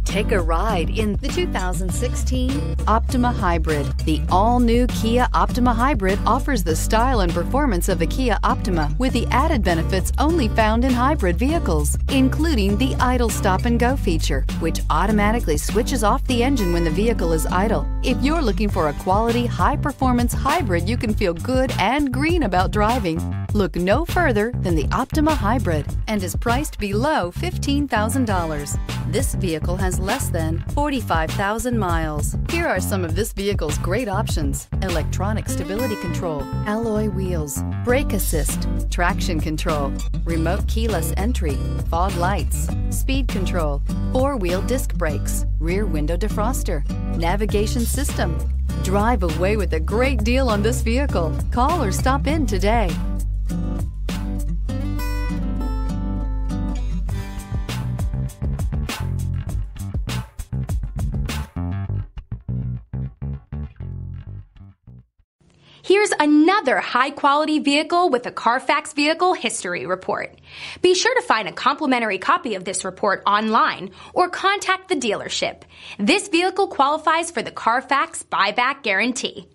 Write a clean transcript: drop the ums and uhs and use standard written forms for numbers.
Take a ride in the 2016 Optima Hybrid. The all-new Kia Optima Hybrid offers the style and performance of the Kia Optima with the added benefits only found in hybrid vehicles, including the idle stop and go feature, which automatically switches off the engine when the vehicle is idle. If you're looking for a quality, high-performance hybrid you can feel good and green about driving, look no further than the Optima Hybrid and is priced below $15,000. This vehicle has less than 45,000 miles. Here are some of this vehicle's great options: electronic stability control, alloy wheels, brake assist, traction control, remote keyless entry, fog lights, speed control, four-wheel disc brakes, rear window defroster, navigation system. Drive away with a great deal on this vehicle. Call or stop in today. Here's another high-quality vehicle with a CARFAX Vehicle History Report. Be sure to find a complimentary copy of this report online or contact the dealership. This vehicle qualifies for the CARFAX Buyback Guarantee.